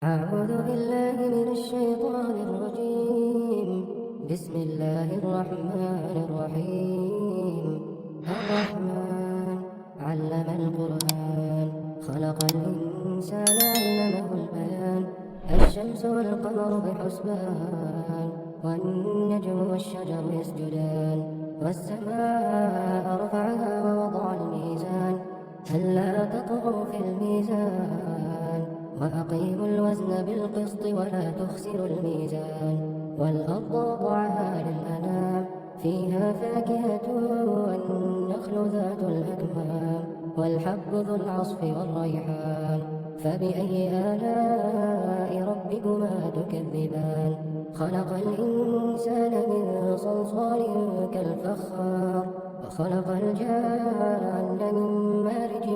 أعوذ بالله من الشيطان الرجيم. بسم الله الرحمن الرحيم. الرحمن علم القرآن، خلق الإنسان علمه البيان. الشمس والقمر بحسبان، والنجم والشجر يسجدان. والسماء رفعها ووضع الميزان، ألا تطغوا في الميزان، وأقيموا الوزن بالقسط ولا تخسروا الميزان. والأرض وضعها للأنام، فيها فاكهة والنخل ذات الأكمام، والحب ذو العصف والريحان. فبأي آلاء ربكما تكذبان؟ خلق الإنسان من صلصال كالفخار، وخلق الجان من مارج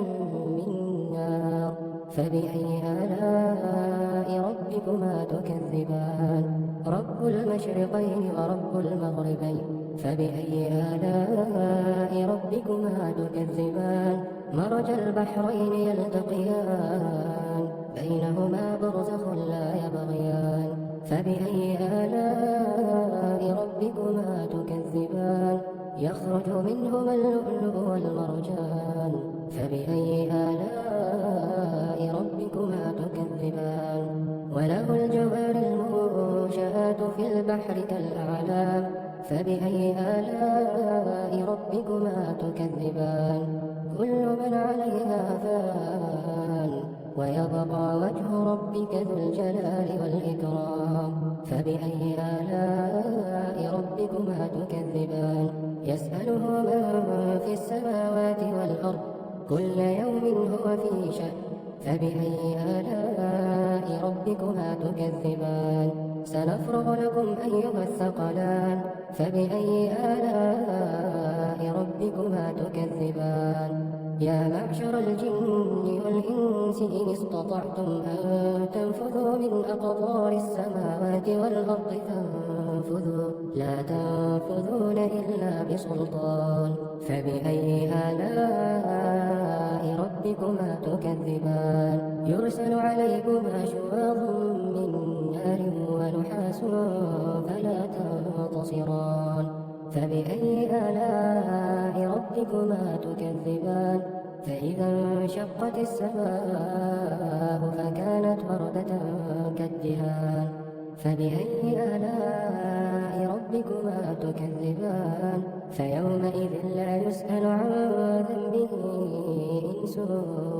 من نار. فبأي آلاء ربكما تكذبان؟ رب المشرقين ورب المغربين. فبأي آلاء ربكما تكذبان؟ مرج البحرين يلتقيان، بينهما برزخ لا يبغيان. فبأي آلاء ربكما تكذبان؟ يخرج منهما اللؤلؤ والمرجان. فبأي آلاء ربكما تكذبان؟ وله الجوار المنشآت في البحر كالأعلام. فبأي آلاء ربكما تكذبان؟ كل من عليها فان، ويبقى وجه ربك ذو الجلال والإكرام. فبأي آلاء ربكما تكذبان؟ يسأله من في السماوات والأرض، كل يوم هو في شأن. فبأي آلاء ربكما تكذبان؟ سنفرغ لكم أيها الثقلان. فبأي آلاء ربكما تكذبان؟ يا معشر الجن والإنس إن استطعتم أن تنفذوا من أقطار السماوات والأرض فانفذوا، لا تنفذون إلا بسلطان. فبأي آلاء ربكما تكذبان؟ يرسل عليكما شواظ من نار ونحاس فلا تنتصران. فبأي آلاء ربكما تكذبان؟ فإذا انشقت السماء فكانت وردة كالدهان. فبأي آلاء ربكما تكذبان؟ فيومئذ لا يسأل عن ذنبه إنس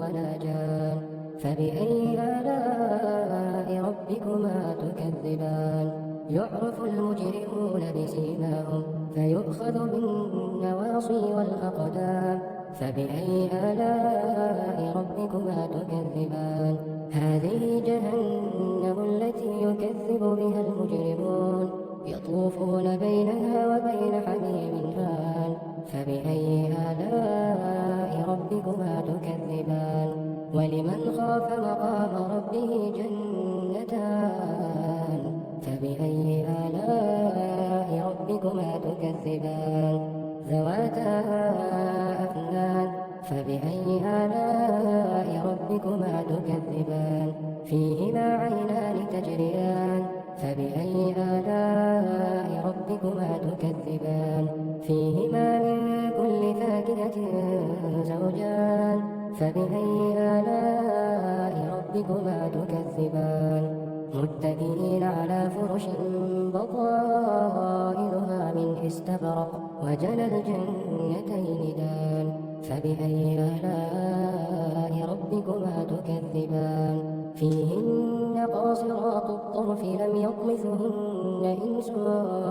ولا جان. فبأي آلاء ربكما تكذبان؟ يعرف المجرمون بسيماهم، فيؤخذ بالنواصي والأقدام. فبأي آلاء ربكما تكذبان؟ هذه جهنم التي يكذب بها المجرمون، يطوفون بينها وبين حميم آن. فبأي آلاء ربكما تكذبان؟ ولمن خاف مقام ربه جنتان. فبأي آلاء ربكما تكذبان؟ ذواتا أفنان. فبأي آلاء ربكما تكذبان؟ فيهما عينان تجريان. فبأي آلاء ربكما تكذبان؟ فيهما من كل فاكهة زوجان. فبأي آلاء ربكما تكذبان؟ متكئين على فرش بطائنها من استبرق، وجنى الجنتين دان. فبأي آلاء ربكما تكذبان؟ فيهن قاصرات الطرف لم يطمثهن إنس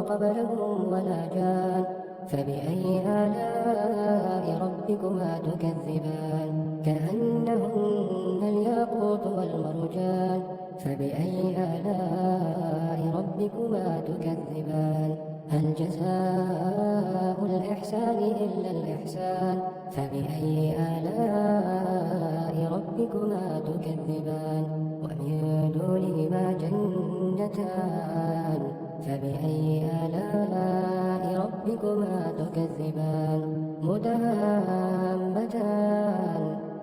قبلهم ولا جان. فبأي آلاء ربكما تكذبان؟ كأنهن الياقوت والمرجان. فبأي آلاء ربكما تكذبان؟ هل جزاء الإحسان إلا الإحسان؟ فبأي آلاء ربكما تكذبان؟ ومن دونهما جنتان. فبأي آلاء ربكما تكذبان؟ مدهامتان.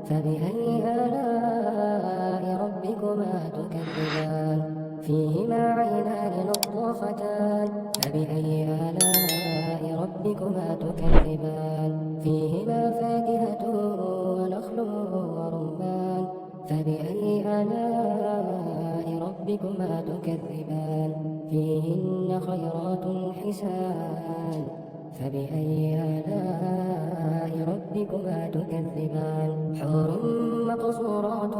فبأي آلاء ربكما تكذبان فيهما عينان نضاختان فبأي آلاء ربكما تكذبان فيهما فاكهة ونخل ورمان فبأي آلاء ربكما تكذبان فيهن خيرات حسان فبأي آلاء ربكما تكذبان حور مقصورات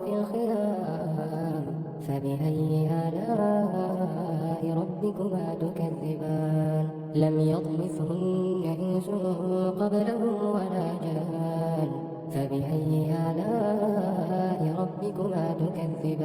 في الخيام فبأي آلاء ربكما تكذبان لم يطمثهن إنس قبلهم ولا جان فبأي آلاء ربكما تكذبان